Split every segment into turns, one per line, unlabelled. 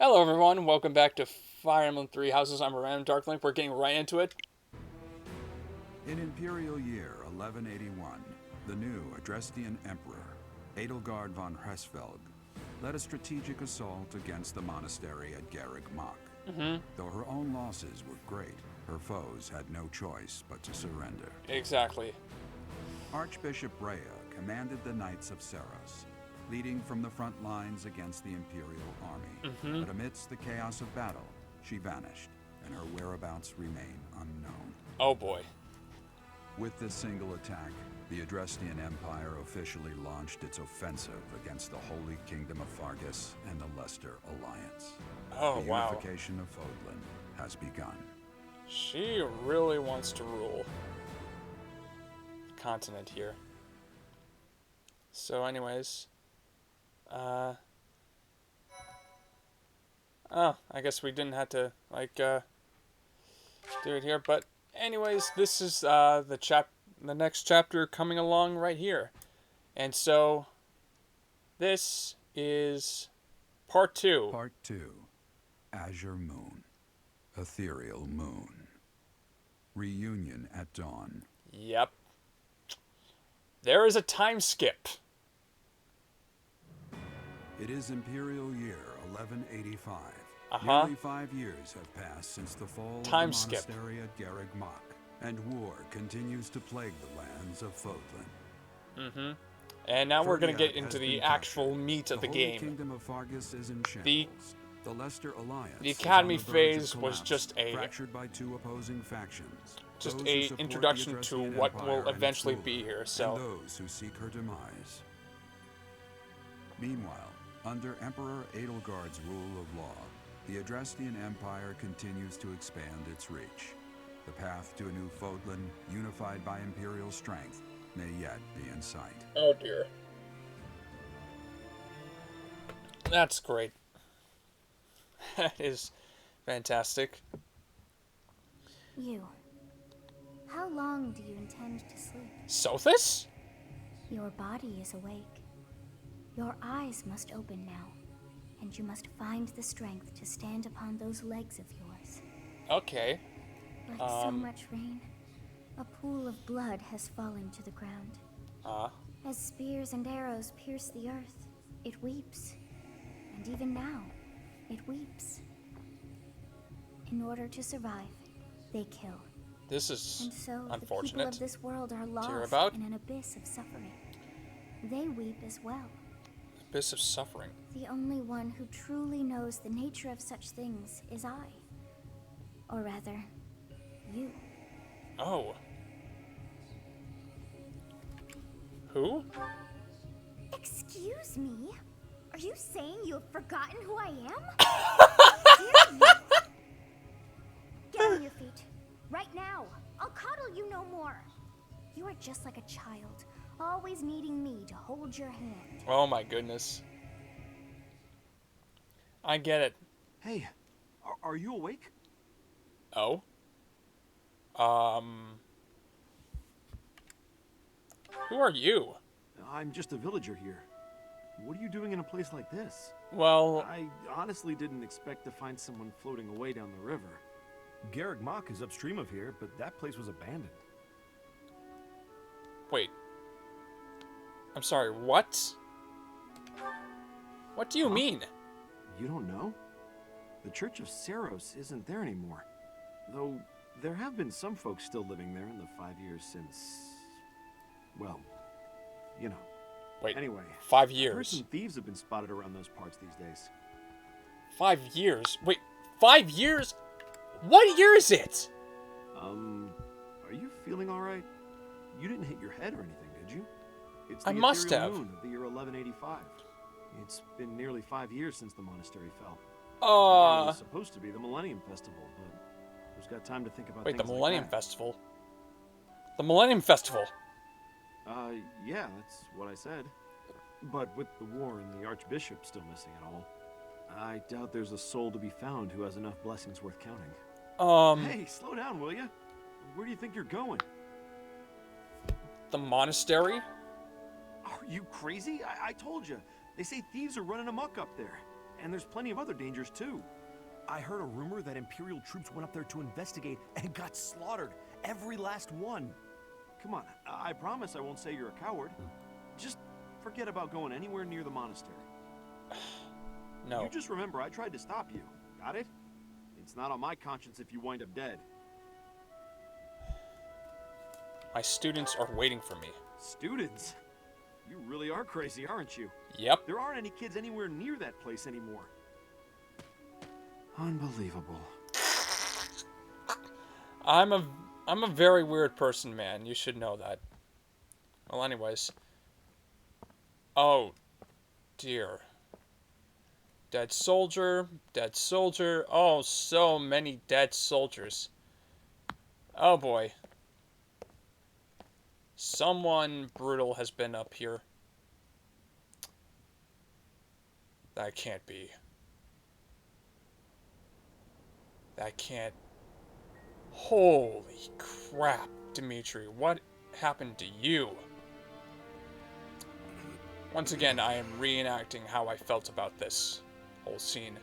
Hello everyone, welcome back to Fire Emblem 3 Houses. I'm Random Darklink. We're getting right into it.
In Imperial Year 1181, the new Adrestian Emperor, Edelgard von Hresfelg, led a strategic assault against the monastery at Garreg Mach. Though her own losses were great, her foes had no choice but to surrender.
Exactly.
Archbishop Rhea commanded the Knights of Seros, leading from the front lines against the Imperial army. But amidst the chaos of battle, she vanished, and her whereabouts remain unknown.
Oh boy.
With this single attack, the Adrestian Empire officially launched its offensive against the Holy Kingdom of Fargus and the Leicester Alliance.
Oh
The
wow.
unification of Fodlan has begun.
She really wants to rule the continent here. So anyways, oh, I guess we didn't have to do it here, but anyways, this is the next chapter coming along right here. And so this is part 2.
Part 2. Azure Moon. Ethereal Moon. Reunion at Dawn.
Yep. There is a time skip.
It is Imperial Year 1185. Nearly 5 years have passed since the fall
Time
of the
skip.
monastery at Garreg Mach, and war continues to plague the lands of Fodlan.
And now we're going to get
Furtiak
into
has
the
been
actual
captured.
meat of the
Holy
game.
Kingdom of Fargus is in
The-
shambles. The Leicester Alliance
The
is
Academy
on the verge
phase
of
was
collapse,
just a
fractured by two opposing factions.
just
Those who
a
support the
introduction to
Adrestian
what
Empire
will
and its
eventually
ruler,
be here.
and
So
those who seek her demise. Meanwhile, under Emperor Edelgard's rule of law, the Adrestian Empire continues to expand its reach. The path to a new Fodlan, unified by imperial strength, may yet be in sight.
oh dear. That's great. That is fantastic.
You. How long do you intend to sleep?
Sothis?
Your body is awake. Your eyes must open now, and you must find the strength to stand upon those legs of yours.
Okay.
Like so much rain, a pool of blood has fallen to the ground. As spears and arrows pierce the earth, it weeps. And even now, it weeps. In order to survive, they kill.
This is
And so the people
unfortunate.
of this world are
hear
lost
about.
in an abyss of suffering. They weep as well.
Abyss of suffering.
The only one who truly knows the nature of such things is I. Or rather, you.
Oh. Who?
Excuse me? Are you saying you have forgotten who I am? Dare you? Get on your feet. Right now. I'll coddle you no more. You are just like a child, always needing me to hold your hand.
Oh my goodness. I get it.
Hey, are you awake?
Oh? Who are you?
I'm just a villager here. What are you doing in a place like this?
Well,
I honestly didn't expect to find someone floating away down the river. Garreg Mach is upstream of here, but that place was abandoned.
wait. I'm sorry, what? What do you mean?
You don't know? The Church of Seros isn't there anymore. Though there have been some folks still living there in the 5 years since... well, you know.
Wait,
Anyway,
5
I heard
years.
some thieves have been spotted around those parts these days.
5 years? Wait, 5 years? What year is it?
Are you feeling all right? You didn't hit your head or anything, did you? It's
I
the
must
ethereal
have.
moon of the year 1185. It's been nearly 5 years since the monastery fell. It was supposed to be the Millennium Festival, but who's got time to think about
Wait, the
things like
Millennium
that?
Festival? The Millennium Festival.
Yeah, that's what I said. But with the war and the Archbishop still missing it all, I doubt there's a soul to be found who has enough blessings worth counting. Hey, slow down, will ya? Where do you think you're going?
The monastery?
Are you crazy? I told you. They say thieves are running amok up there. And there's plenty of other dangers, too.
I heard a rumor that Imperial troops went up there to investigate and got slaughtered. Every last one.
Come on, I promise I won't say you're a coward. Just forget about going anywhere near the monastery.
No.
You just remember I tried to stop you. Got it? It's not on my conscience if you wind up dead.
My students are waiting for me.
Students? You really are crazy, aren't you?
Yep.
There aren't any kids anywhere near that place anymore. Unbelievable.
I'm a very weird person, man. You should know that. Well, anyways. Oh, dear. Dead soldier, dead soldier. Oh, so many dead soldiers. Oh, boy. Someone brutal has been up here. That can't be. That can't. Holy crap, Dimitri. What happened to you? Once again, I am reenacting how I felt about this whole scene.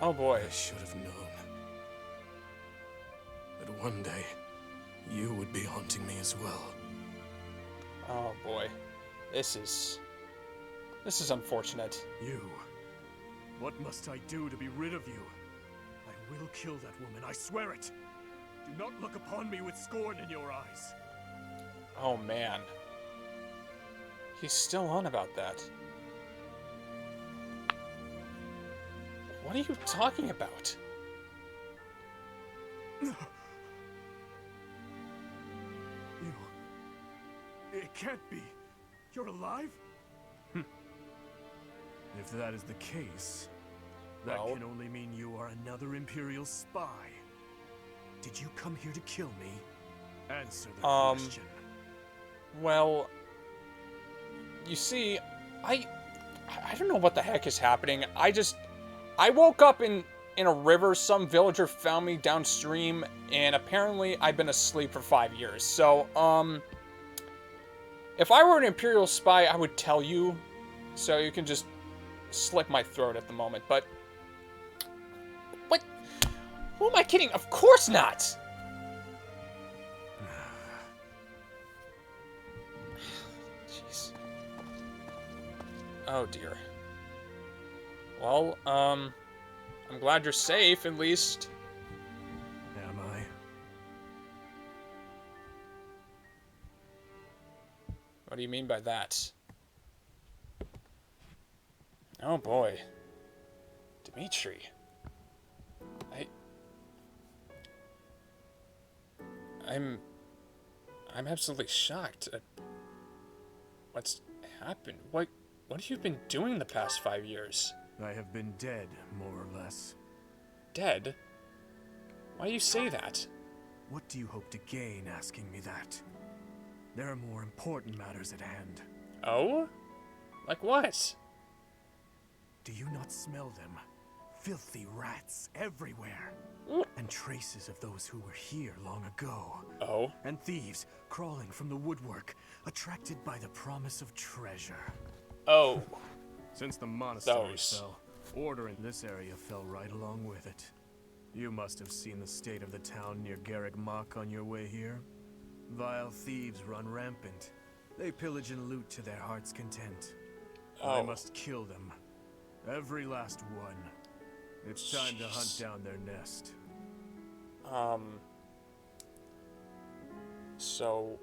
Oh boy.
I should have known that one day you would be haunting me as well.
Oh boy. This is unfortunate.
You. What must I do to be rid of you? I will kill that woman, I swear it. Do not look upon me with scorn in your eyes.
Oh man. He's still on about that. What are you talking about?
You... It can't be. You're alive? If that is the case, that can only mean you are another Imperial spy. Did you come here to kill me? Answer the question.
Well, you see, I don't know what the heck is happening. I woke up in a river. Some villager found me downstream, and apparently I've been asleep for 5 years. So, if I were an Imperial spy, I would tell you, so you can just slit my throat at the moment. But what? Who am I kidding? Of course not. Jeez. Oh dear. Well, I'm glad you're safe, at least.
Am I?
What do you mean by that? Oh boy. Dimitri. I'm absolutely shocked at what's happened. What have you been doing the past 5 years?
I have been dead, more or less.
Dead? Why do you say that?
What do you hope to gain asking me that? There are more important matters at hand.
Oh? Like what?
Do you not smell them? Filthy rats everywhere. And traces of those who were here long ago.
Oh?
And thieves crawling from the woodwork, attracted by the promise of treasure.
Oh.
Since the monastery fell, order in this area fell right along with it. You must have seen the state of the town near Garreg Mach on your way here. Vile thieves run rampant. They pillage and loot to their heart's content. I must kill them. Every last one. It's time to hunt down their nest.
So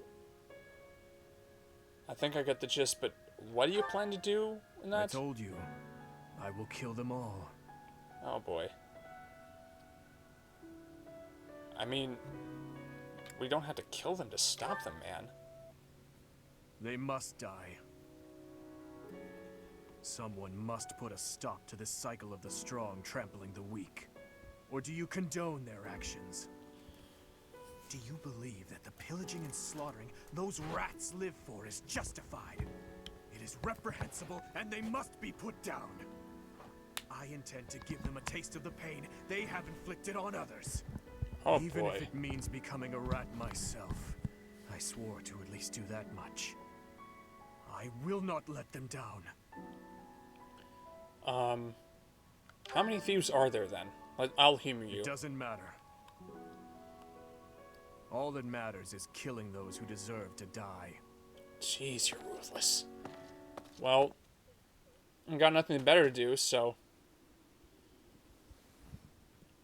I think I get the gist, but what do you plan to do in that?
I told you. I will kill them all.
Oh boy. I mean, we don't have to kill them to stop them, man.
They must die. Someone must put a stop to this cycle of the strong trampling the weak. Or do you condone their actions? Do you believe that the pillaging and slaughtering those rats live for is justified? It is reprehensible and they must be put down. I intend to give them a taste of the pain they have inflicted on others.
Oh
Even
boy.
if it means becoming a rat myself, I swore to at least do that much. I will not let them down.
How many thieves are there then? I'll humor you.
It doesn't matter. All that matters is killing those who deserve to die.
Jeez, you're ruthless. Well, I've got nothing better to do, so...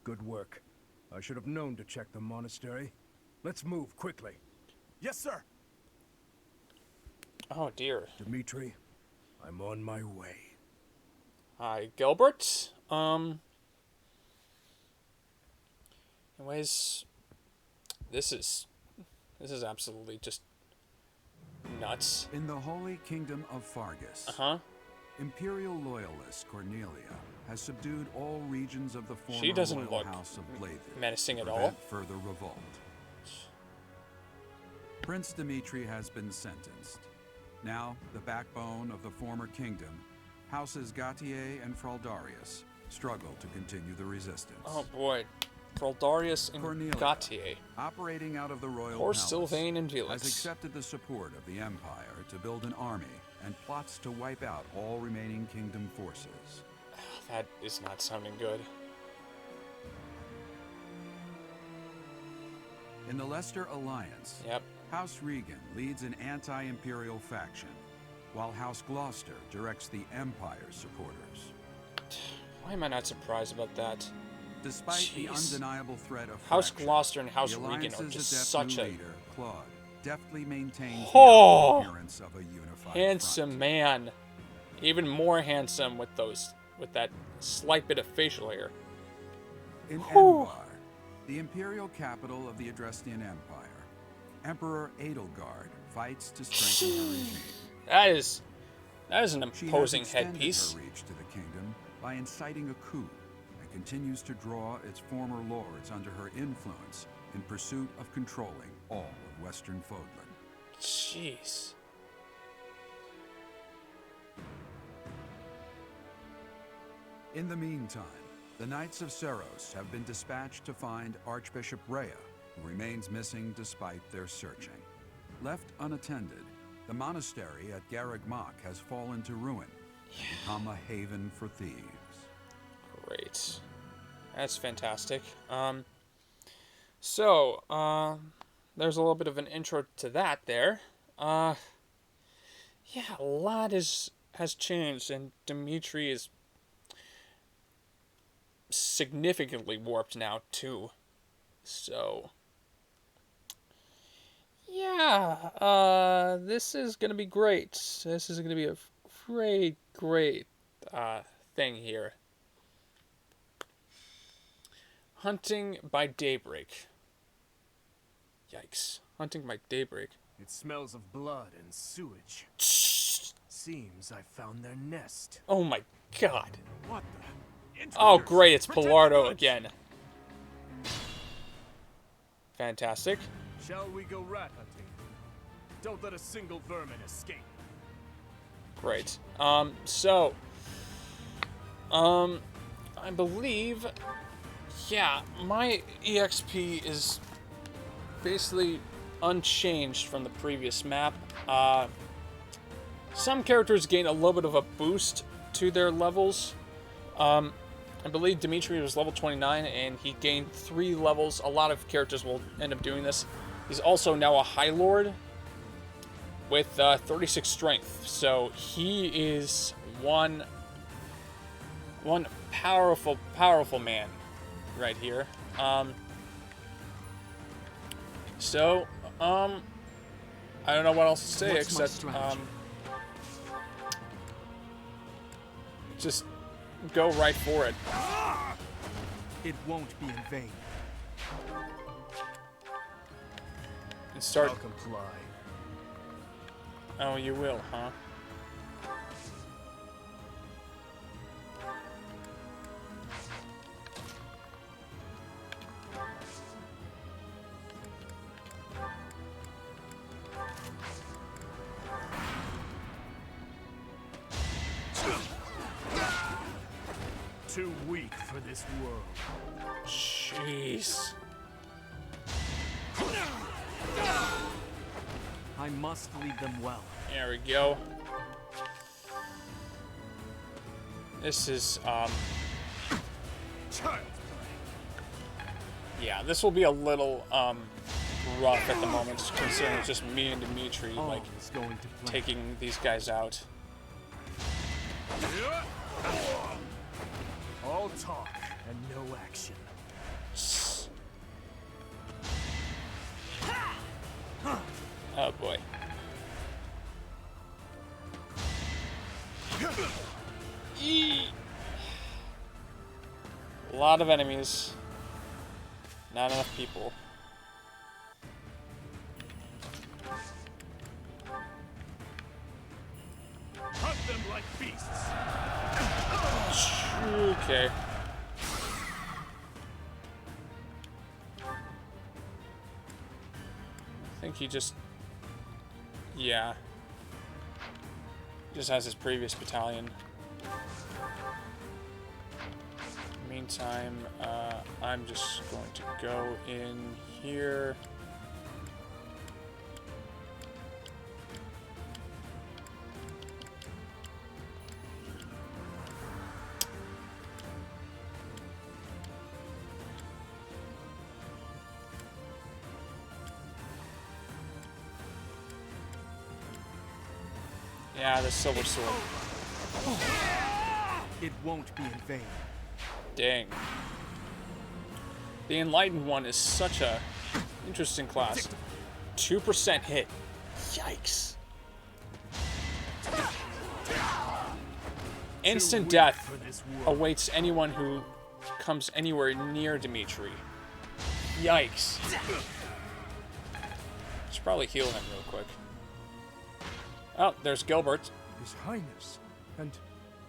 Good work. I should have known to check the monastery. Let's move quickly.
Yes, sir.
Oh, dear.
Dimitri, I'm on my way.
Hi, Gilbert. Anyways, this is absolutely just nuts.
In the Holy Kingdom of Fargus, Imperial loyalist Cornelia has subdued all regions of the former
She doesn't
royal
look
house of Blathen
menacing
to
at all.
prevent further revolt. Prince Dimitri has been sentenced. Now, the backbone of the former kingdom, Houses Gautier and Fraldarius, struggle to continue the resistance.
Oh boy. Fraldarius and
Cornelia,
Gautier.
operating out of the royal
Or
palace,
Sylvain and Felix.
has accepted the support of the Empire to build an army and plots to wipe out all remaining kingdom forces.
That is not sounding good.
In the Leicester Alliance,
Yep.
House Regan leads an anti-imperial faction, while House Gloucester directs the Empire's supporters.
Why am I not surprised about that?
Despite the
Jeez.
undeniable threat of
House
faction,
Gloucester and House
the
Regan are
Alliance's
just
adept
such
new
a
leader, Claude, deftly maintains
Oh!
the appearance of a unified
handsome
front.
man. Even more handsome with that slight bit of facial hair.
In
Whew.
Envar, the imperial capital of the Adrestian Empire, Emperor Edelgard fights to strengthen her regime.
That is an
She
imposing
has extended
headpiece.
her reach to the kingdom by inciting a coup and continues to draw its former lords under her influence in pursuit of controlling all of Western Fodlan.
Jeez.
In the meantime, the Knights of Seros have been dispatched to find Archbishop Rhea, who remains missing despite their searching. Left unattended, the monastery at Garreg Mach has fallen to ruin and become a haven for thieves.
Great. That's fantastic. There's a little bit of an intro to that there. Yeah, a lot has changed, and Dimitri is significantly warped now, too. So, yeah, this is going to be great. This is going to be a great thing here. Hunting by daybreak. Yikes. Hunting by daybreak.
It smells of blood and sewage. Seems I found their nest.
Oh my god.
What the?
Oh
Intruders!
great, it's
Protect
Pilardo
the goods!
again. Fantastic.
Shall we go rat hunting? Don't let a single vermin escape.
Great. I believe, yeah, my EXP is basically unchanged from the previous map. Some characters gain a little bit of a boost to their levels. I believe Dimitri was level 29 and he gained 3 levels. A lot of characters will end up doing this. He's also now a High Lord with 36 strength. So he is one powerful man right here. I don't know what else to say
What's my
except
strategy?
just go right for it.
It won't be in vain.
And start.
I'll comply.
Oh, you will, huh?
Too weak for this world.
Jeez.
I must lead them well.
There we go. This is, yeah, this will be a little, rough at the moment, considering it's just me and Dimitri, like, taking these guys out.
All talk and no action.
Oh boy. Eee. A lot of enemies. Not enough people.
Hunt them like beasts.
Okay. I think he just... Yeah. He just has his previous battalion. Meantime, I'm just going to go in here. Yeah, the silver sword.
It won't be in vain.
Dang. The Enlightened one is such a interesting class. 2% hit. Yikes. Instant death awaits anyone who comes anywhere near Dimitri. Yikes. Should probably heal him real quick. Oh, there's Gilbert.
His Highness. And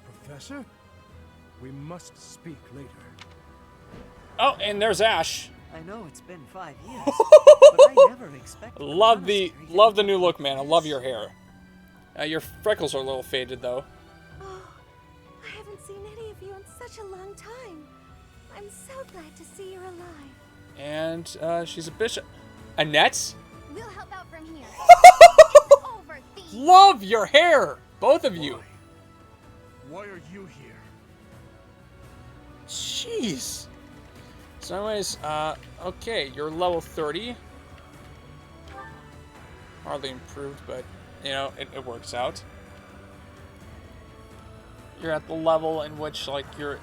Professor? We must speak later.
Oh, and there's Ash.
I know it's been 5 years, but I never expected.
Love the new look, man. I love your hair. Your freckles are a little faded, though.
Oh, I haven't seen any of you in such a long time. I'm so glad to see you're alive.
And she's a bishop. Annette?
We'll help out from here. Over, thief.
Love your hair, both of you.
Why are you here?
Jeez. So anyways, okay, you're level 30. Hardly improved, but, you know, it works out. You're at the level in which, like, you're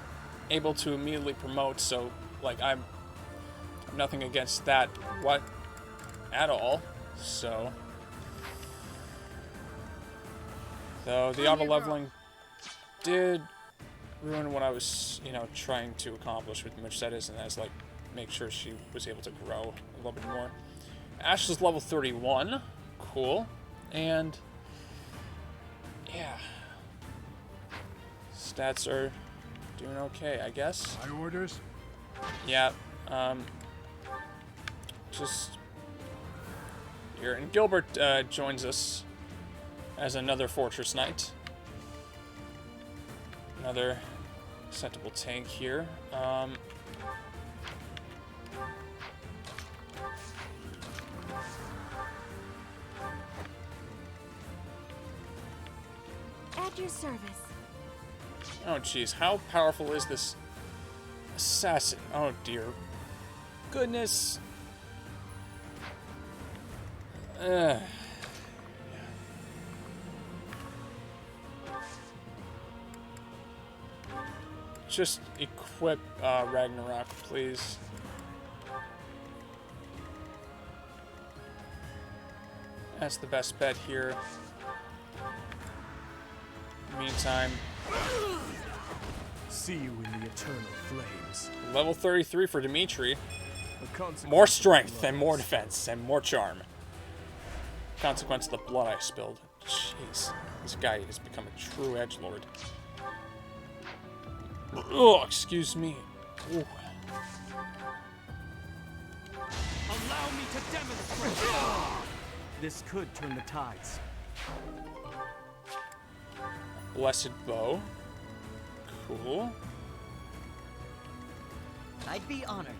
able to immediately promote, so, like, I'm nothing against that at all, so. Though the auto-leveling did ruin what I was, you know, trying to accomplish with Mercedes, and that's, like, make sure she was able to grow a little bit more. Ash is level 31. Cool. And, yeah. Stats are doing okay, I guess.
My orders?
Yeah, just here. And Gilbert joins us as another Fortress Knight. Another acceptable tank here.
At your service.
Oh, jeez. How powerful is this assassin? Oh, dear. Goodness. Just equip Ragnarok, please. That's the best bet here. Meantime,
See you in the eternal flames.
level 33 for Dimitri. More strength and more defense and more charm. Consequence of the blood I spilled. Jeez, this guy has become a true edgelord. Oh, excuse me. Ooh.
Allow me to demonstrate. This could turn the tides.
Blessed bow. Cool.
I'd be honored.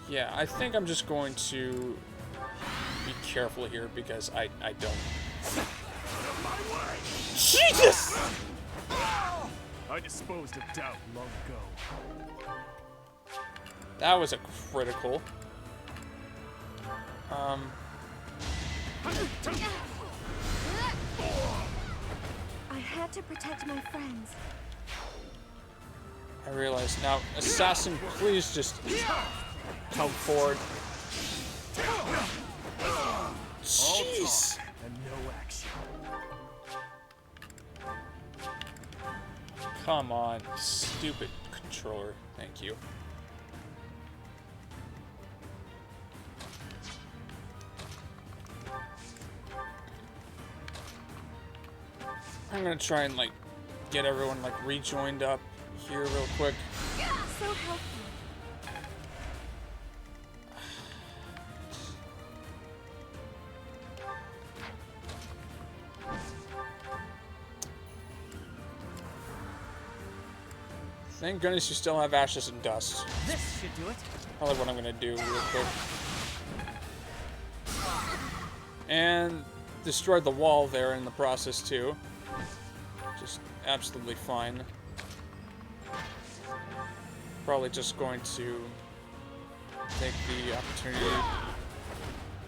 Yeah, I think I'm just going to be careful here because I don't. Jesus!
I disposed of doubt long ago.
That was a critical.
I had to protect my friends.
I realize now, assassin, please just come forward. Jeez.
And no action.
Come on, stupid controller. Thank you. I'm gonna try and like get everyone like rejoined up here real quick.
So helpful.
Thank goodness you still have ashes and dust.
This should do it.
Probably what I'm gonna do real quick. And destroyed the wall there in the process too. Just absolutely fine. Probably just going to take the opportunity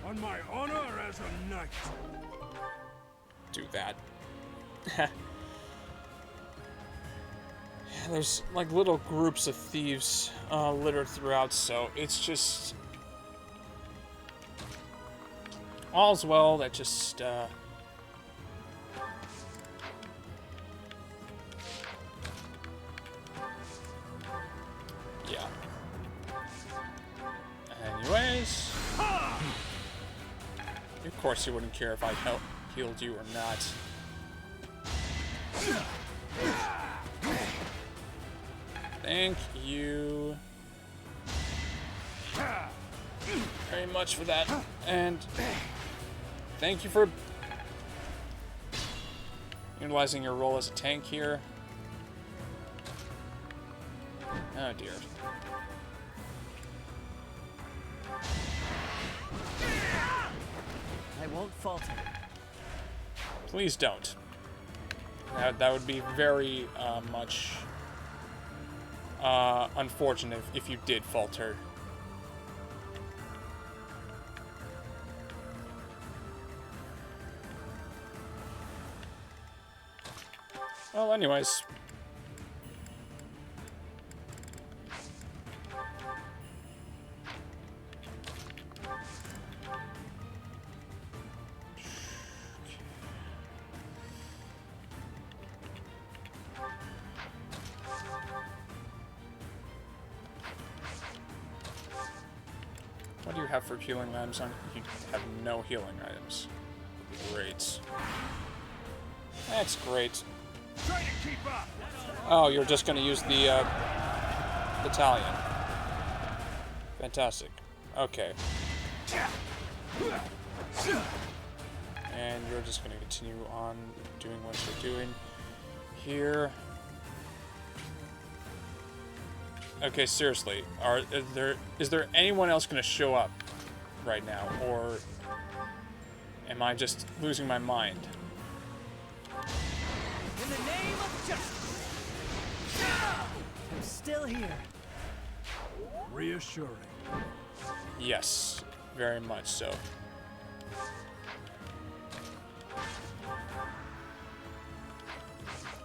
On my honor as a knight.
to do that. Yeah, there's like little groups of thieves littered throughout, so it's just all's well. That just yeah. Anyways, of course you wouldn't care if I healed you or not. Thank you very much for that, and thank you for utilizing your role as a tank here. Oh dear.
I won't falter.
Please don't. That would be very much unfortunate if you did falter. Well, anyways. What do you have for healing items on? You have no healing items. Great. That's great.
Try to keep up.
Oh, you're just gonna use the battalion. Fantastic. Okay. And you're just gonna continue on doing what you're doing here. Okay, seriously, is there anyone else gonna show up right now, or am I just losing my mind?
In the name of justice, I'm still here.
Reassuring.
Yes, very much so.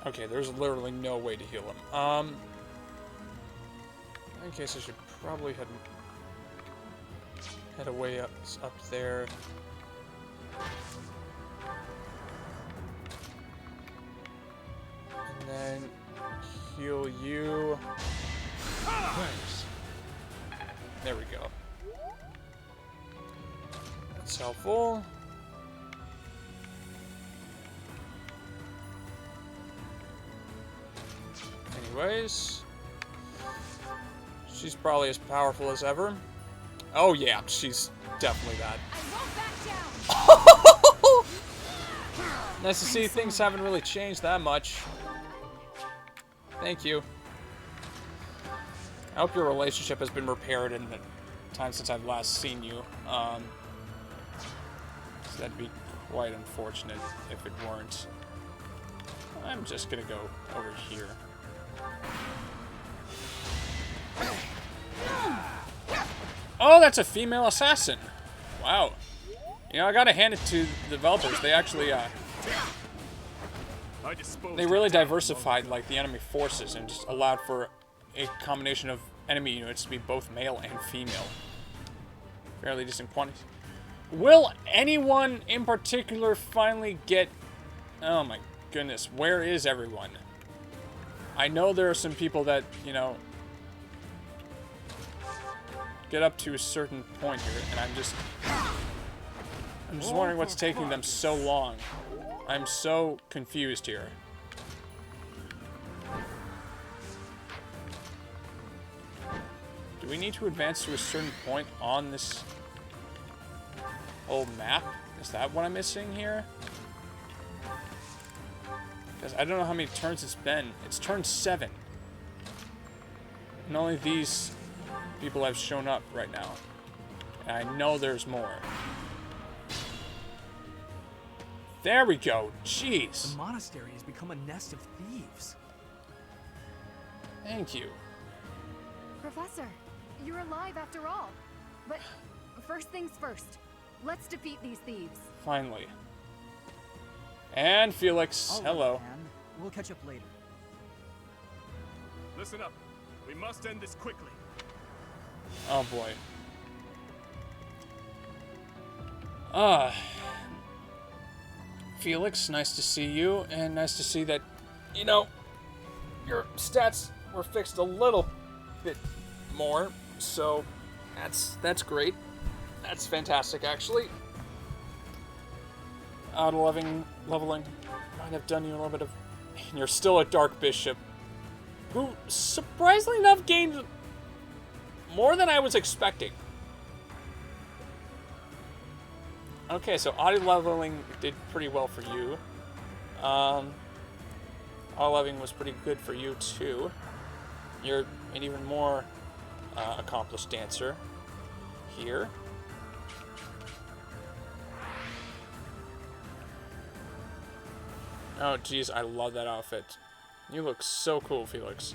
Okay, there's literally no way to heal him. In case I should probably head away up there. And then heal you. Thanks. There we go. That's helpful. Anyways. She's probably as powerful as ever. Oh yeah, she's definitely that. Nice to see things haven't really changed that much. Thank you. I hope your relationship has been repaired in the time since I've last seen you. So that'd be quite unfortunate if it weren't. I'm just gonna go over here. Oh, that's a female assassin. Wow. You know, I gotta hand it to the developers. They actually, they really diversified, like, the enemy forces and just allowed for a combination of enemy units to be both male and female. Fairly decent quantities. Will anyone in particular finally get... Oh my goodness, where is everyone? I know there are some people that, you know, get up to a certain point here, and I'm just wondering what's taking them so long. I'm so confused here. Do we need to advance to a certain point on this whole map? Is that what I'm missing here? Because I don't know how many turns it's been. It's turn 7. And only these people have shown up right now. And I know there's more. There we go. Jeez.
The monastery has become a nest of thieves.
Thank you.
Professor, you're alive after all. But first things first. Let's defeat these thieves.
Finally. And Felix, hello.
We'll catch up later.
Listen up. We must end this quickly.
Oh boy. Felix, nice to see you, and nice to see that, you know, your stats were fixed a little bit more, so that's great. That's fantastic, actually. Auto-leveling might have done you a little bit of... And you're still a Dark Bishop, who, surprisingly enough, gained more than I was expecting. Okay, so auto-leveling did pretty well for you. Auto-leveling was pretty good for you, too. You're an even more accomplished dancer here. Oh, geez, I love that outfit. You look so cool, Felix.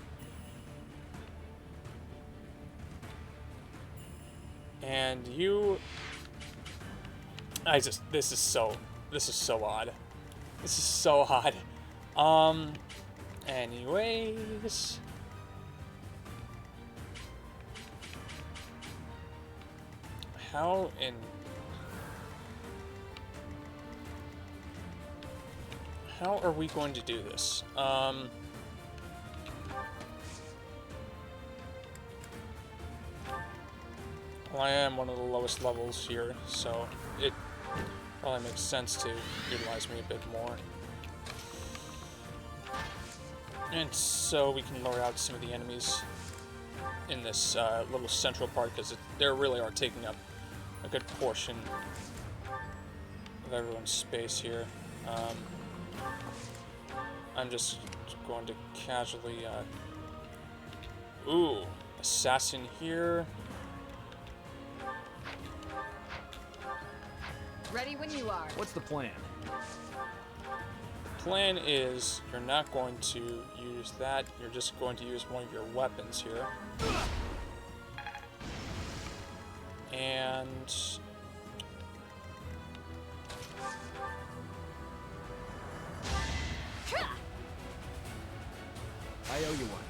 And you... this is so odd. This is so odd. Anyways... How are we going to do this? Well, I am one of the lowest levels here, so it probably makes sense to utilize me a bit more. And so we can lure out some of the enemies in this little central part, because they really are taking up a good portion of everyone's space here. I'm just going to casually, ooh, assassin here.
Ready when you are.
What's the plan?
The plan is you're not going to use that. You're just going to use one of your weapons here. And...
I owe you one.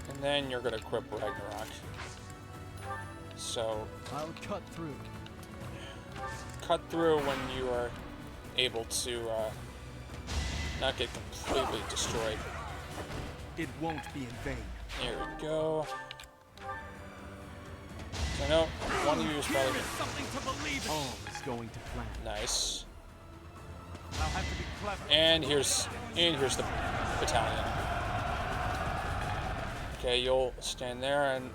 And then you're going to equip Ragnarok. So...
I'll cut through.
Cut through when you are able to not get completely destroyed.
It won't be in vain.
Here we go. I know one of you is probably
something to believe in. All is going to plan.
nice.
I'll have to be clever.
And here's the battalion. Okay, you'll stand there, and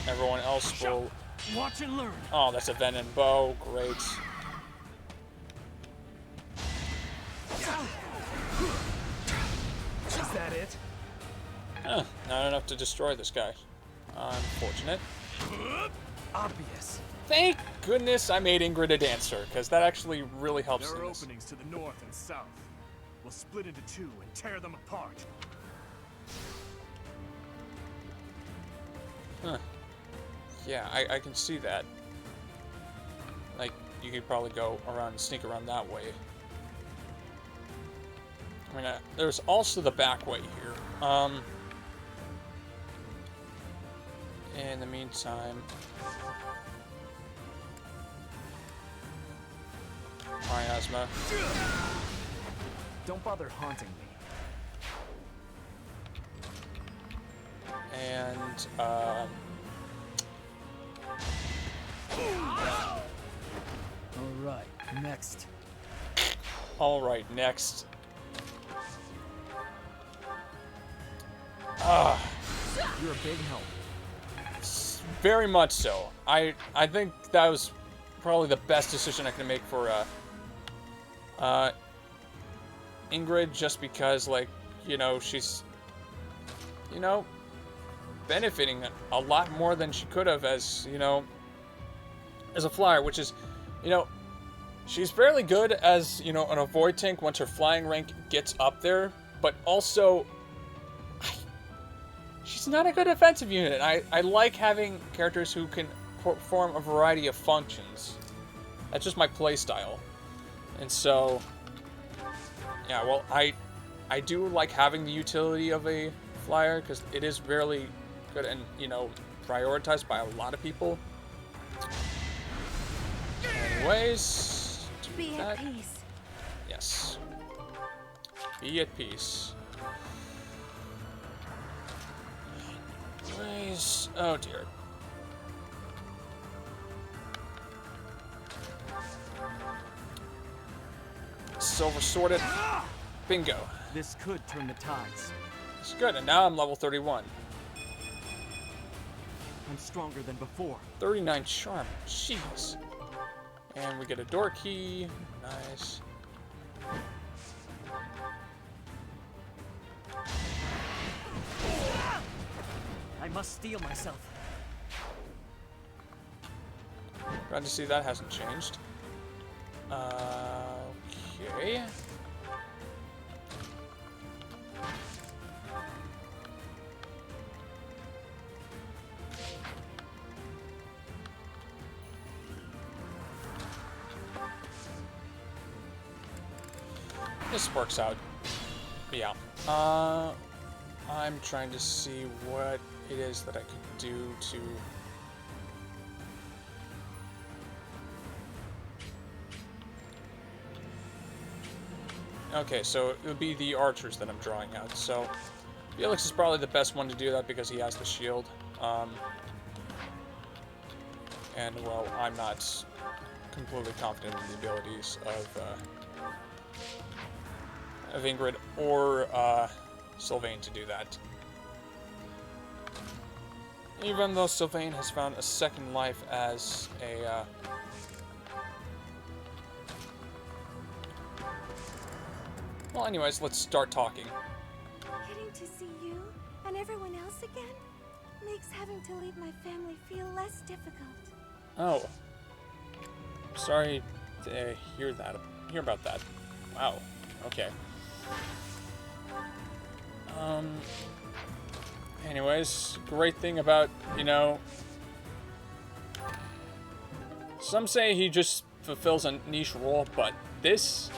everyone else will
Watch and learn.
Oh, that's a venom bow. Great.
Is that it?
Not enough to destroy this guy. Unfortunate.
Obvious.
Thank goodness I made Ingrid a dancer, because that actually really helps
There are
in this.
openings to the north and south. We'll split into two and tear them apart.
Huh. Yeah, I can see that. Like, you could probably go around and sneak around that way. I mean, there's also the back way here. In the meantime... Miasma.
Don't bother haunting me.
And,
Alright, next.
Alright, next.
You're a big help.
Very much so. I think that was probably the best decision I can make for Ingrid, just because, like, you know, she's, you know, benefiting a lot more than she could have as, you know, as a flyer, which is, you know, she's fairly good as, you know, an avoid tank once her flying rank gets up there, but also she's not a good offensive unit. I like having characters who can perform a variety of functions. That's just my playstyle. And so, yeah, well, I do like having the utility of a flyer, because it is really good and, you know, prioritized by a lot of people. Anyways,
Be at peace.
Yes. Be at peace. Anyways, oh dear. Silver Sworded. Bingo.
This could turn the tides.
It's good, and now I'm level 31.
I'm stronger than before.
39 charm. Jeez. And we get a door key. Nice.
I must steel myself.
Glad to see that hasn't changed. Okay. This works out. Yeah. I'm trying to see what it is that I could do to... Okay, so it would be the archers that I'm drawing out. So Felix is probably the best one to do that because he has the shield. And, well, I'm not completely confident in the abilities of Ingrid or Sylvain to do that. Even though Sylvain has found a second life as a... Well, anyways, let's start talking.
Getting to see you and everyone else again makes having to leave my family feel less difficult.
Oh. Sorry to hear about that. Wow. Okay. Anyways, great thing about, you know... Some say he just fulfills a niche role, but this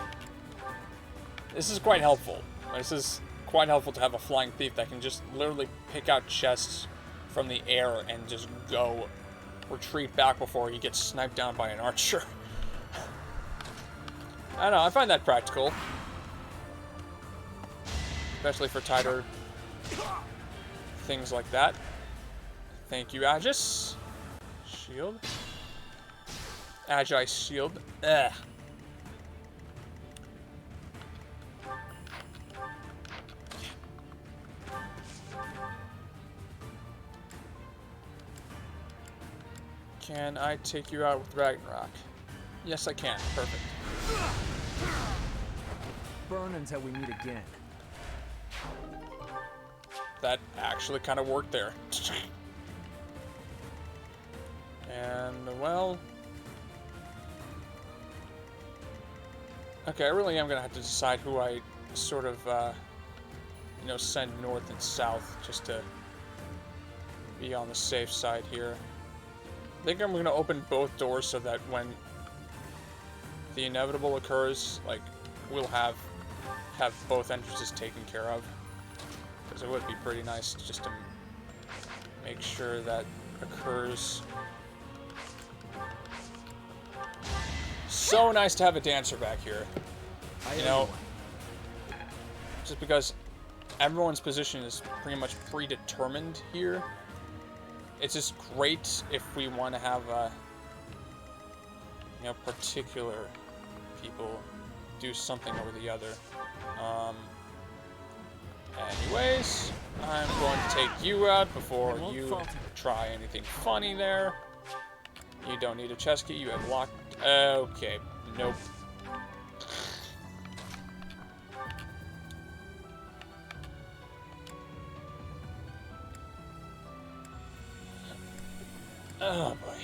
is quite helpful. This is quite helpful to have a flying thief that can just literally pick out chests from the air and just go retreat back before he gets sniped down by an archer. I don't know, I find that practical. Especially for tighter things like that. Thank you, Aegis. Shield. Agi shield. Ugh. Can I take you out with Ragnarok? Yes, I can. Perfect.
Burn until we meet again.
That actually kind of worked there. And, well... Okay, I really am going to have to decide who I sort of, you know, send north and south just to be on the safe side here. I think I'm going to open both doors so that when the inevitable occurs, like, we'll have both entrances taken care of. Because it would be pretty nice just to make sure that occurs. So nice to have a dancer back here. You know, just because everyone's position is pretty much predetermined here. It's just great if we want to have, you know, particular people do something over the other. Anyways, I'm going to take you out before you try anything funny there. You don't need a chest key. You have locked. Okay. Nope. Oh boy.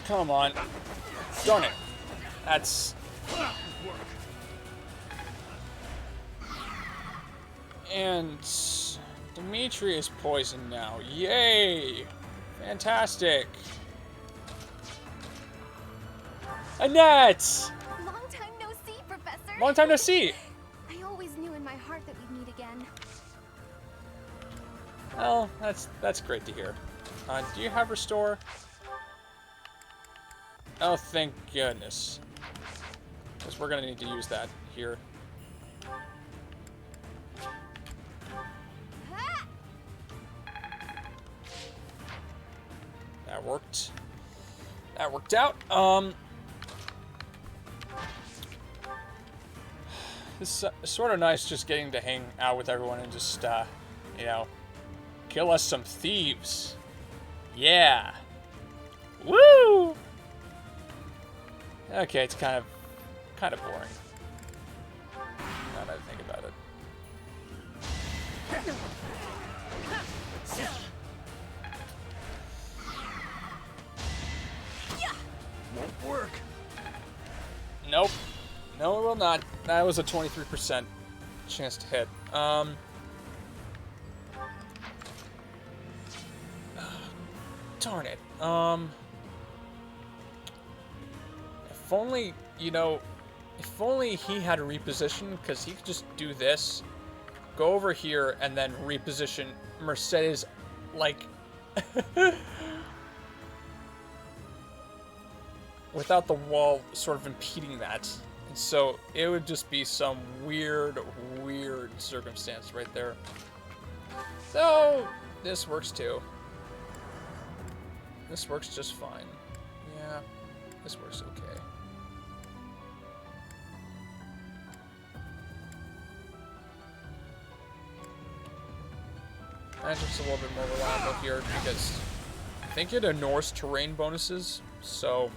Come on. Darn it. That's... And... Dimitri is poisoned now. Yay! Fantastic! Annette!
Long time no see, Professor.
Long time no see!
I always knew in my heart that we'd meet again.
Well, that's great to hear. Do you have restore? Oh, thank goodness. Because we're going to need to use that here. That worked. That worked out. It's sort of nice just getting to hang out with everyone and just, you know, kill us some thieves. Yeah. Woo! Okay, it's kind of boring. Now that I think about it.
Won't work.
Nope. No, it will not. That was a 23% chance to hit. Darn it. If only, you know, if only he had a reposition, because he could just do this, go over here, and then reposition Mercedes, like, without the wall sort of impeding that. And so it would just be some weird circumstance right there. So this works too. This works just fine. Yeah, this works okay. Magic's a little bit more reliable here because I think it ignores terrain bonuses, so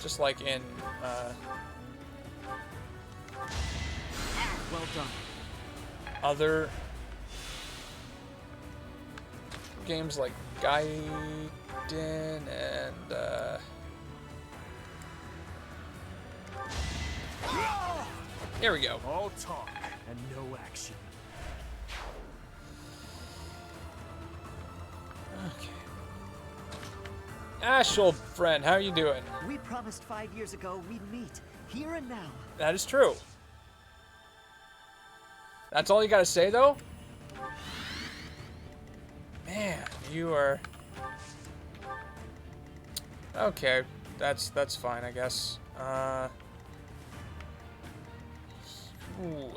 just like in
Well done.
other games like Gaiden and here we go.
All talk and no action.
Okay. Ash, old friend, how are you doing?
We promised 5 years ago we'd meet, here and now.
That is true. That's all you gotta say, though? Man, you are... Okay, that's fine, I guess. Ooh.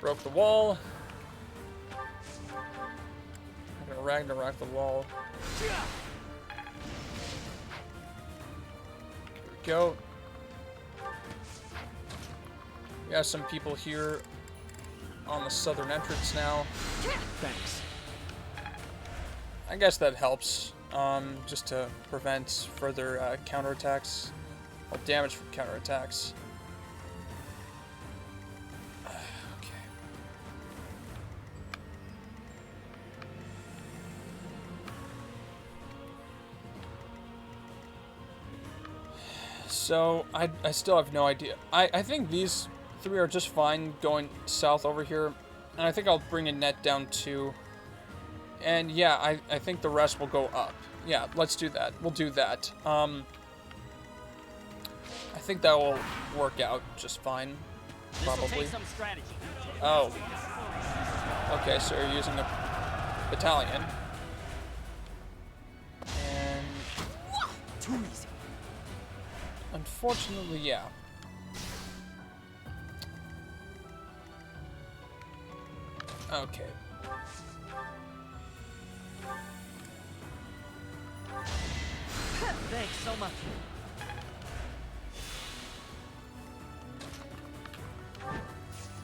Broke the wall. I'm gonna Ragnarok the wall. There we go. We have some people here on the southern entrance now.
Thanks.
I guess that helps, just to prevent further counterattacks, or damage from counterattacks. Okay. So, I still have no idea. I think these three are just fine going south over here, and I think I'll bring a net down too. And yeah, I think the rest will go up. Yeah, let's do that. We'll do that. I think that will work out just fine. Probably. Oh. Okay, so you're using a battalion. And
Too easy.
unfortunately, yeah. Okay.
Thanks so much.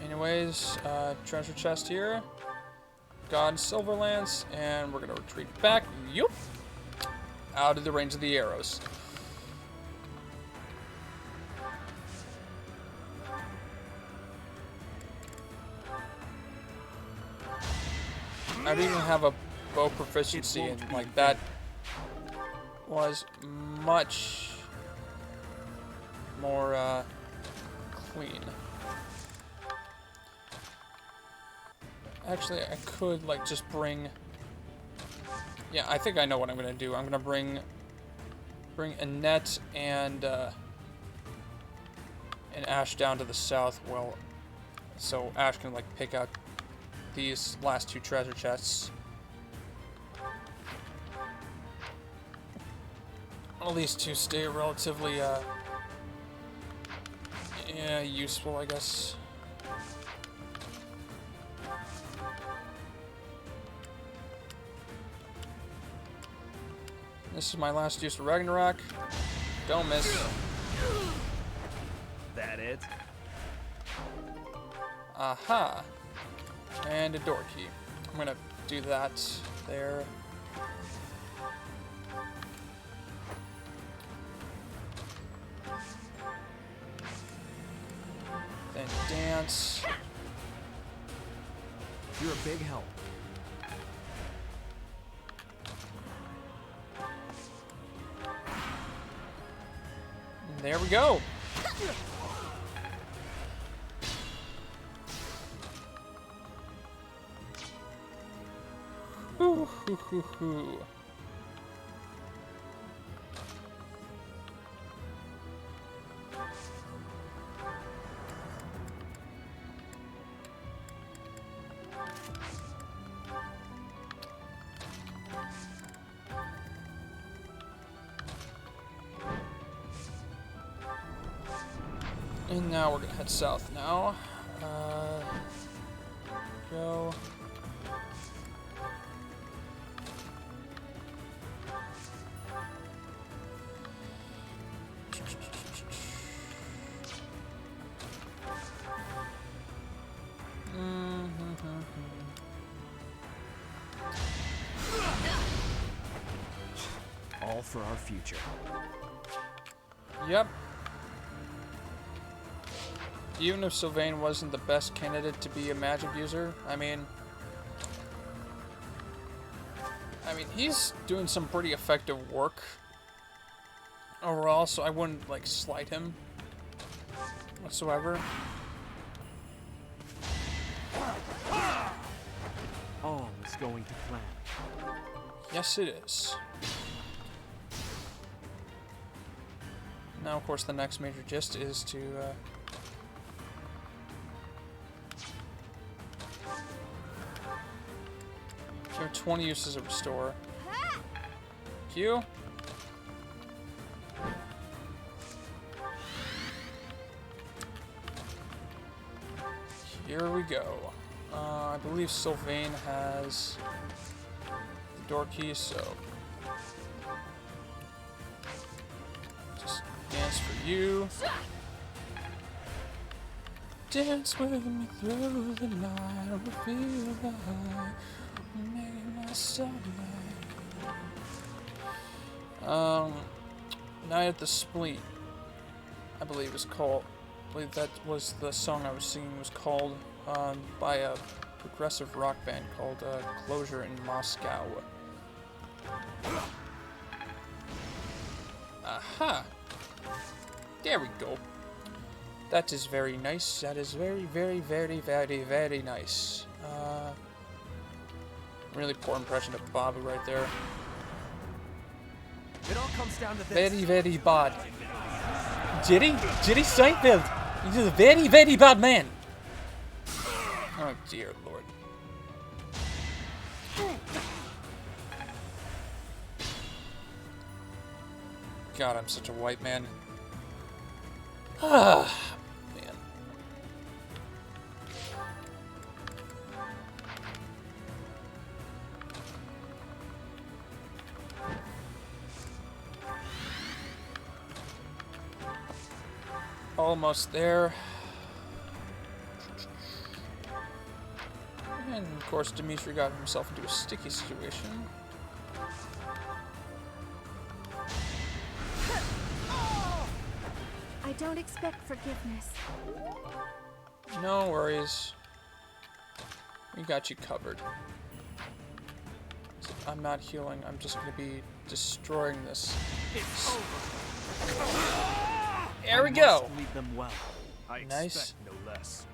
Anyways, treasure chest here. God Silverlance, and we're gonna retreat back. Yup. Out of the range of the arrows. I don't even have a bow proficiency, and like that was much more clean. Actually, I could like just bring. Yeah, I think I know what I'm gonna do. I'm gonna bring a net and an Ash down to the south. Well, so Ash can like pick out these last two treasure chests. All these two stay relatively yeah, useful, I guess. This is my last use of Ragnarok. Don't miss.
That it?
Aha. And a door key. I'm gonna do that there. Then dance.
You're a big help.
There we go. Hoo, hoo, hoo, hoo. And now we're gonna head south now. Go.
All for our future.
Yep. Even if Sylvain wasn't the best candidate to be a magic user, I mean, he's doing some pretty effective work overall, so I wouldn't, like, slight him whatsoever.
All is going to plan.
Yes, it is. Now, of course, the next major gist is to, there are 20 uses of restore. Q. Here we go. I believe Sylvain has door key, so just dance for you. Dance with me through the night, I feel the high, making my sunlight. Night at the Spleen, I believe is called. I believe that was the song I was singing was called by a progressive rock band called Closure in Moscow. Aha! There we go. That is very nice. That is very, very, very, very, very nice. Really poor impression of Bobby right there.
It all comes down to this.
Very, very bad. Jerry Seinfeld. He's a very, very bad man. Oh dear Lord. God, I'm such a white man. Ah, man. Almost there. And of course, Dimitri got himself into a sticky situation.
I don't expect forgiveness.
No worries. We got you covered. So I'm not healing. I'm just going to be destroying this.
It's over.
There we go.
Lead them well.
I
Nice.
expect no less.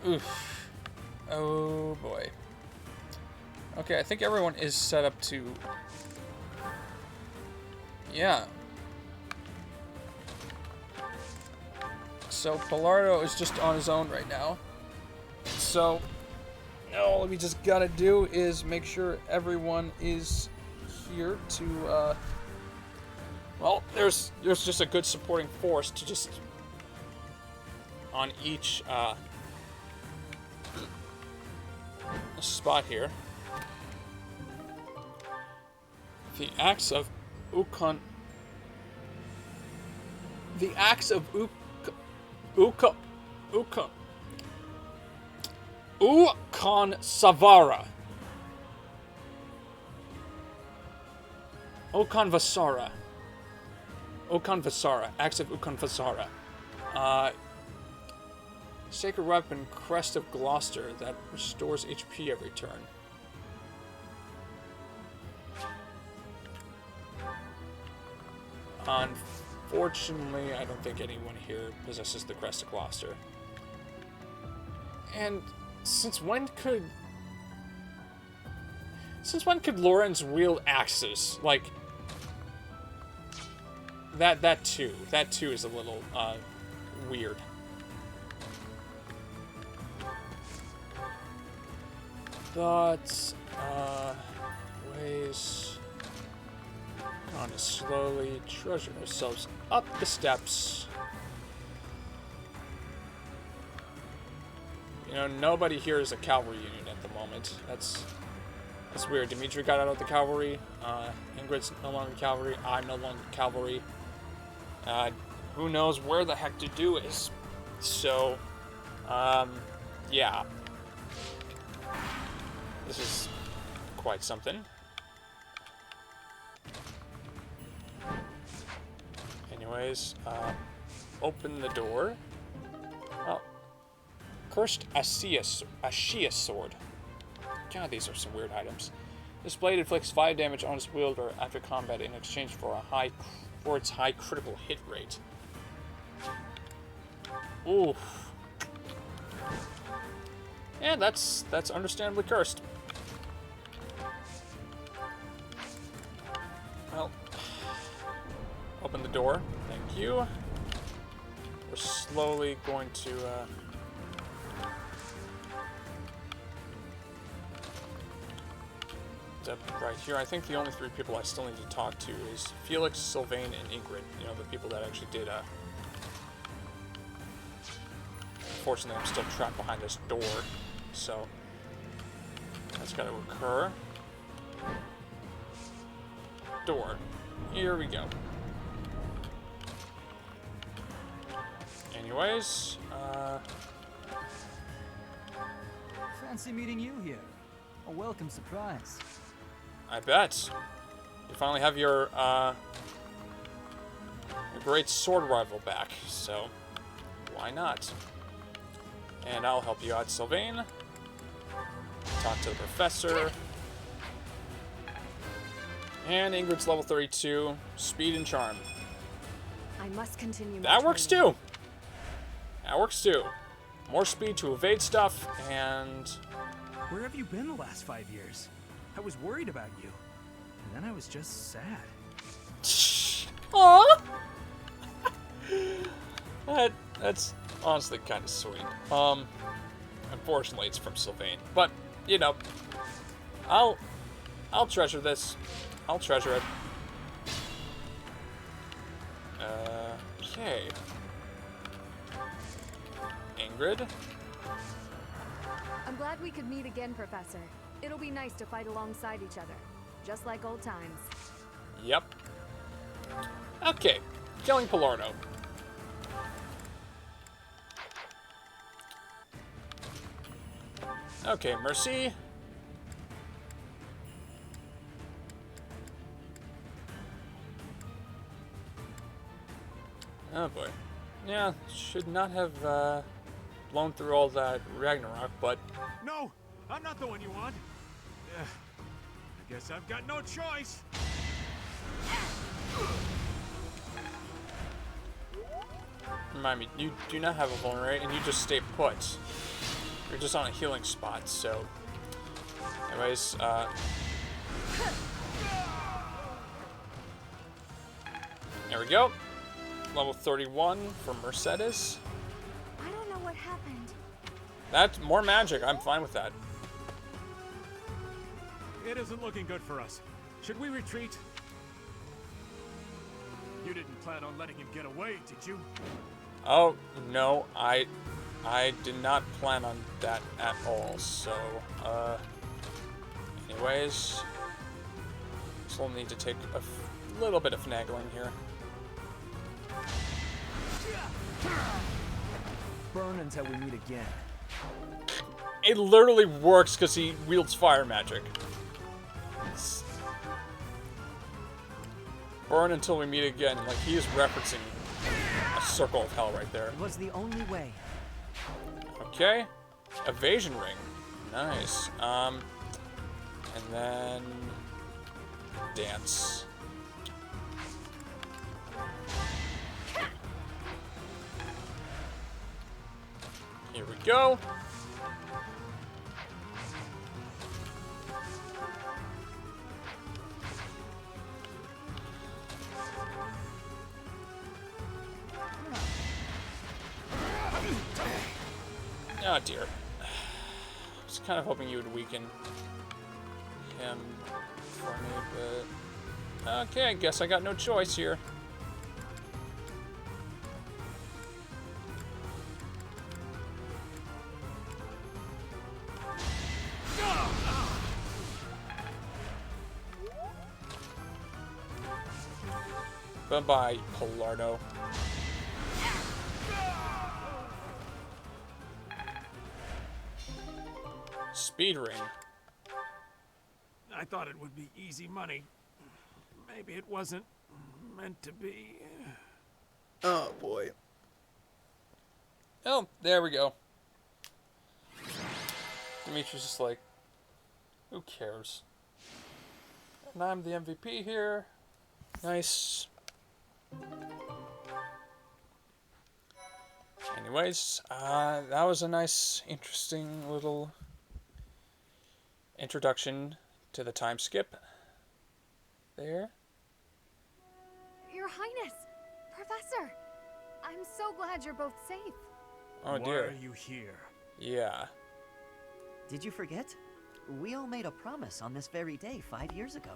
Oof. Oh boy. Okay, I think everyone is set up to... Yeah. So Pillardo is just on his own right now. So all we just gotta do is make sure everyone is here to well, there's just a good supporting force to just on each spot here. The axe of Ukon Savara. Ukon Vasara. Axe of Ukon Vasara. Sacred weapon, Crest of Gloucester, that restores HP every turn. Unfortunately, I don't think anyone here possesses the Crest of Gloucester. And since when could Lorenz wield axes? Like that too is a little weird. But ways on to slowly treasure ourselves up the steps. You know, nobody here is a cavalry unit at the moment. That's weird. Dimitri got out of the cavalry. Ingrid's no longer cavalry. I'm no longer cavalry. Who knows where the heck Dudu is? So, yeah. This is quite something. Anyways, open the door. Oh. Cursed Ashia sword. God, these are some weird items. This blade inflicts 5 damage on its wielder after combat in exchange for its high critical hit rate. Oof. Yeah, that's understandably cursed. Well, open the door. Thank you. We're slowly going to right here. I think the only 3 people I still need to talk to is Felix, Sylvain, and Ingrid. You know, the people that actually did Unfortunately, I'm still trapped behind this door. So, That's gotta occur. Door. Here we go. Anyways,
Fancy meeting you here. A welcome surprise.
I bet. You finally have your great sword rival back, so why not? And I'll help you out, Sylvain. Talk to the professor. And Ingrid's level 32, speed and charm.
I must continue.
That works too. That works too. More speed to evade stuff, and
Where have you been the last 5 years? I was worried about you. And then I was just sad.
Aww. That's honestly kind of sweet. Unfortunately, it's from Sylvain, but you know, I'll treasure this. I'll treasure it. Okay. Ingrid.
I'm glad we could meet again, Professor. It'll be nice to fight alongside each other, just like old times.
Yep. Okay. Killing Palarno. Okay, Mercy. Oh boy. Yeah, should not have blown through all that Ragnarok, but...
No! I'm not the one you want! I guess I've got no choice!
Remind me, you do not have a vulnerate, and you just stay put. You're just on a healing spot, so... Anyways, there we go. Level 31 for Mercedes.
I don't know what happened.
That's more magic. I'm fine with that.
It isn't looking good for us. Should we retreat?
You didn't plan on letting him get away, did you?
Oh, no, I did not plan on that at all, so, anyways, still need to take a little bit of finagling here.
Burn until we meet again.
It literally works because he wields fire magic. Burn until we meet again, like he is referencing a circle of hell right there.
It was the only way.
Okay, evasion ring, nice. And then dance. Here we go. Oh dear. I was kind of hoping you would weaken him for me, but... Okay, I guess I got no choice here. Bye-bye, Palardo. Speed ring.
I thought it would be easy money. Maybe it wasn't meant to be.
Oh boy. Oh, there we go. Dimitri's just like, who cares? And I'm the MVP here. Nice. Anyways, that was a nice, interesting little introduction to the time skip there.
Your Highness! Professor! I'm so glad you're both safe.
Oh dear.
Why are you here?
Yeah.
Did you forget? We all made a promise on this very day 5 years ago.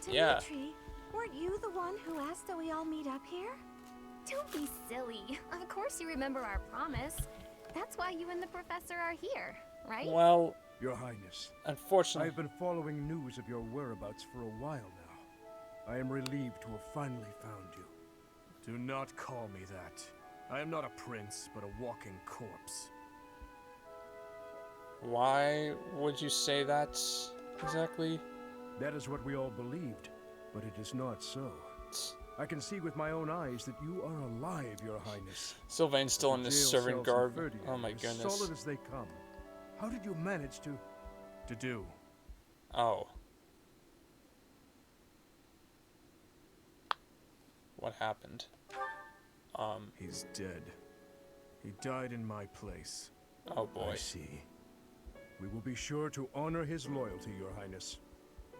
Yeah.
Dimitri, weren't you the one who asked that we all meet up here?
Don't be silly. Of course you remember our promise. That's why you and the professor are here, right?
Well,
Your Highness.
Unfortunately.
I've been following news of your whereabouts for a while now. I am relieved to have finally found you.
Do not call me that. I am not a prince, but a walking corpse.
Why would you say that exactly?
That is what we all believed, but it is not so. I can see with my own eyes that you are alive, Your Highness.
Sylvain's still in his servant garb. Oh my goodness.
As solid as they come. How did you manage to
do?
Oh. What happened?
He's dead. He died in my place.
Oh boy.
I see. We will be sure to honor his loyalty, Your Highness.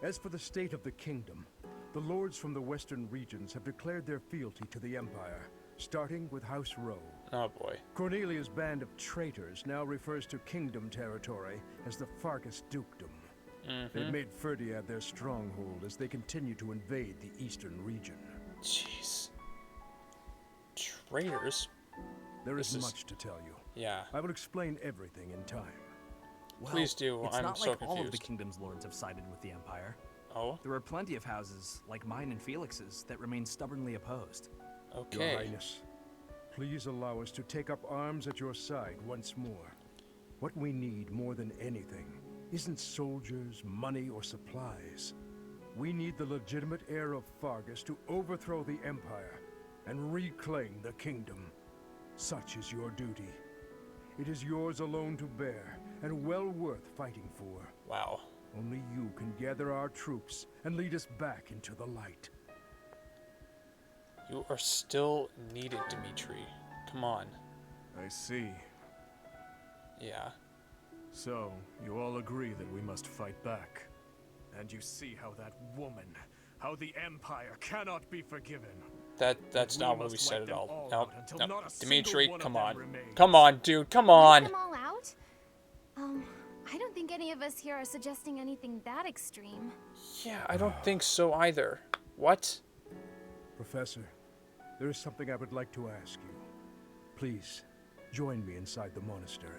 As for the state of the kingdom, the lords from the western regions have declared their fealty to the Empire, starting with House Rowe.
Oh boy.
Cornelia's band of traitors now refers to kingdom territory as the Farkas Dukedom. They've made Ferdiad their stronghold as they continue to invade the eastern region.
Jeez. Traitors?
There is much to tell you.
Yeah.
I will explain everything in time.
Well,
please do.
It's
I'm
not
so
like
confused.
all of the kingdom's lords have sided with the Empire.
Oh?
There are plenty of houses, like mine and Felix's, that remain stubbornly opposed.
Okay.
Your Highness, please allow us to take up arms at your side once more. What we need more than anything isn't soldiers, money, or supplies. We need the legitimate heir of Fargus to overthrow the Empire and reclaim the kingdom. Such is your duty. It is yours alone to bear, and well worth fighting for.
Wow.
Only you can gather our troops and lead us back into the light.
You are still needed, Dimitri. Come on.
I see.
Yeah.
So, you all agree that we must fight back. And you see how that woman, how the Empire cannot be forgiven.
That's not what we said at all. No, no. Dimitri, come on.
Remains.
Come on, dude, come on.
Wipe them all out? I don't think any of us here are suggesting anything that extreme.
Yeah, I don't think so either. What?
Professor, there is something I would like to ask you. Please, join me inside the monastery.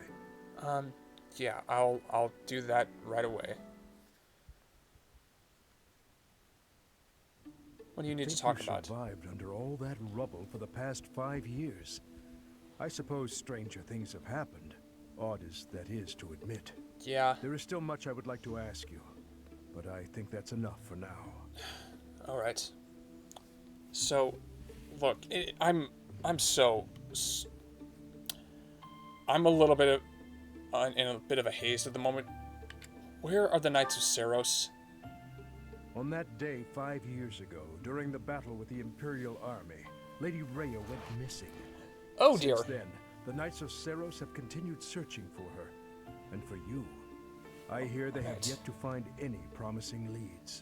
Yeah, I'll do that right away. What do you need to talk about?
Survived under all that rubble for the past 5 years. I suppose stranger things have happened, odd as that is to admit.
Yeah.
There is still much I would like to ask you, but I think that's enough for now.
All right. So, look, I'm a little bit of in a bit of a haze at the moment. Where are the Knights of Seros?
On that day 5 years ago, during the battle with the Imperial Army, Lady Rhea went missing.
Oh dear.
Since then, the Knights of Seros have continued searching for her. And for you, I hear they have yet to find any promising leads.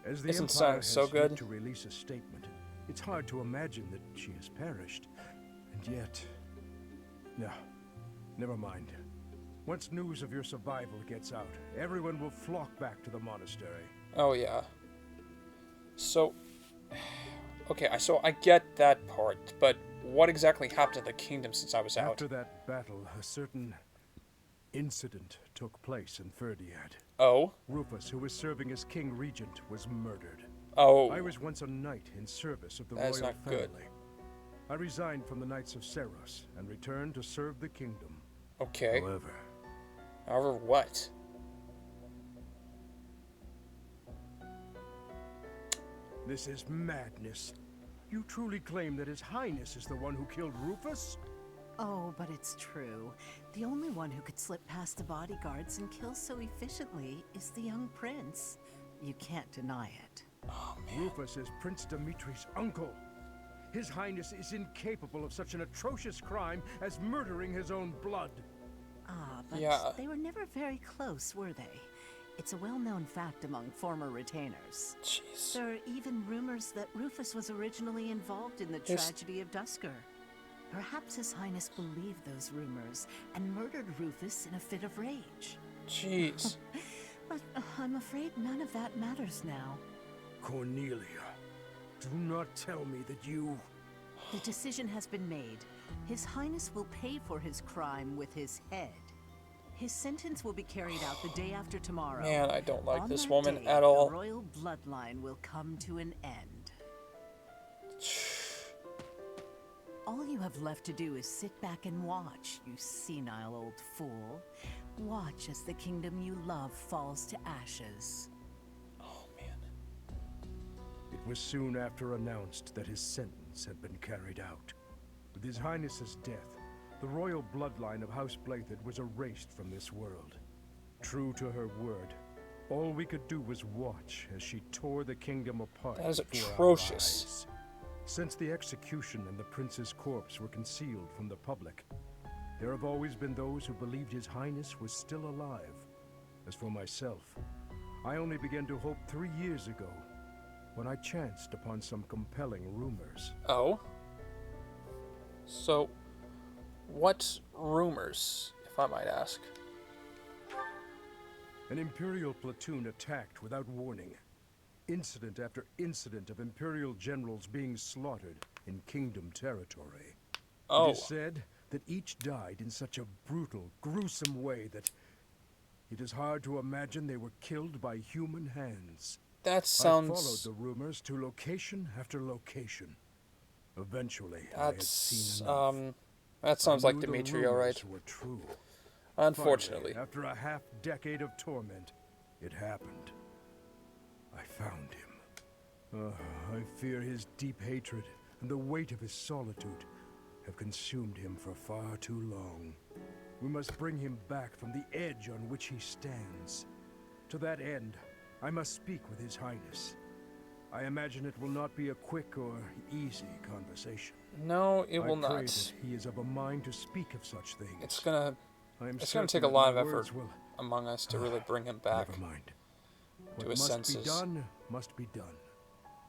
As the Empire has
so good.
yet to release a statement, it's hard to imagine that she has perished. And yet... No, never mind. Once news of your survival gets out, everyone will flock back to the monastery.
Oh, yeah. So... Okay, so I get that part, but what exactly happened to the kingdom since I was out?
After that battle, a certain incident took place in Ferdiad.
Oh?
Rufus, who was serving as King Regent, was murdered.
Oh.
I was once a knight in service of the
That is
royal
not
family.
good.
I resigned from the Knights of Seros and returned to serve the kingdom.
Okay.
However,
what?
This is madness. You truly claim that His Highness is the one who killed Rufus?
Oh, but it's true. The only one who could slip past the bodyguards and kill so efficiently is the young prince. You can't deny it.
Oh, man.
Rufus is Prince Dimitri's uncle. His Highness is incapable of such an atrocious crime as murdering his own blood.
Ah, but
yeah.
They were never very close, were they? It's a well-known fact among former retainers.
Jeez.
There are even rumors that Rufus was originally involved in the tragedy of Dusker. Perhaps His Highness believed those rumors and murdered Rufus in a fit of rage.
Jeez.
But I'm afraid none of that matters now.
Cornelia, do not tell me that you...
The decision has been made. His Highness will pay for his crime with his head. His sentence will be carried out the day after tomorrow.
Man, I don't like
On
this
that
woman
day,
at all.
The royal bloodline will come to an end. All you have left to do is sit back and watch, you senile old fool. Watch as the kingdom you love falls to ashes.
Oh, man.
It was soon after announced that his sentence had been carried out. With His Highness's death, the royal bloodline of House Blathid was erased from this world. True to her word, all we could do was watch as she tore the kingdom apart.
That is
before our
atrocious.
eyes. Since the execution and the prince's corpse were concealed from the public, there have always been those who believed His Highness was still alive. As for myself, I only began to hope 3 years ago, when I chanced upon some compelling rumors.
Oh? So, what rumors, if I might ask?
An Imperial platoon attacked without warning. Incident after incident of Imperial generals being slaughtered in Kingdom territory.
Oh.
It is said that each died in such a brutal, gruesome way that it is hard to imagine they were killed by human hands.
That sounds...
I followed the rumors to location after location. Eventually, I had seen enough.
That sounds like
the
Demetrio, right?
Were true.
Unfortunately.
Finally, after a half-decade of torment, it happened. I found him. I fear his deep hatred and the weight of his solitude have consumed him for far too long. We must bring him back from the edge on which he stands. To that end, I must speak with His Highness. I imagine it will not be a quick or easy conversation.
No, it will
I pray
not.
that he is of a mind to speak of such things.
It's gonna
certain
take a
that
lot
my
of effort
words will...
among us to really bring him back.
Never mind.
To
What
his
must
senses.
be done must be done.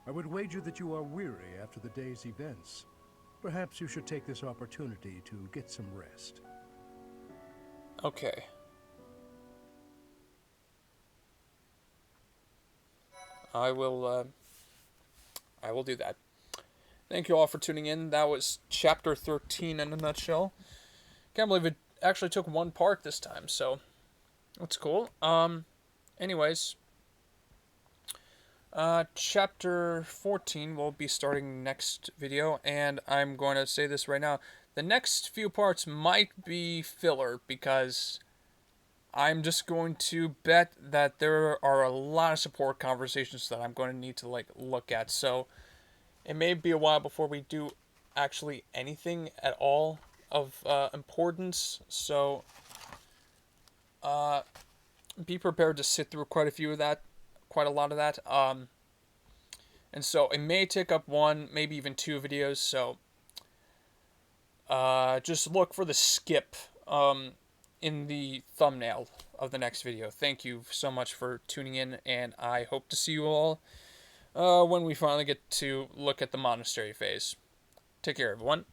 I would wager that you are weary after the day's events. Perhaps you should take this opportunity to get some rest.
Okay. I will do that. Thank you all for tuning in. That was chapter 13 in a nutshell. Can't believe it actually took one part this time, so that's cool. Anyways, chapter 14 will be starting next video, and I'm going to say this right now. The next few parts might be filler, because I'm just going to bet that there are a lot of support conversations that I'm going to need to look at. So it may be a while before we do actually anything at all of importance. So be prepared to sit through quite a lot of that. And so it may take up one, maybe even two videos. So just look for the skip in the thumbnail of the next video. Thank you so much for tuning in, and I hope to see you all when we finally get to look at the monastery phase. Take care, everyone.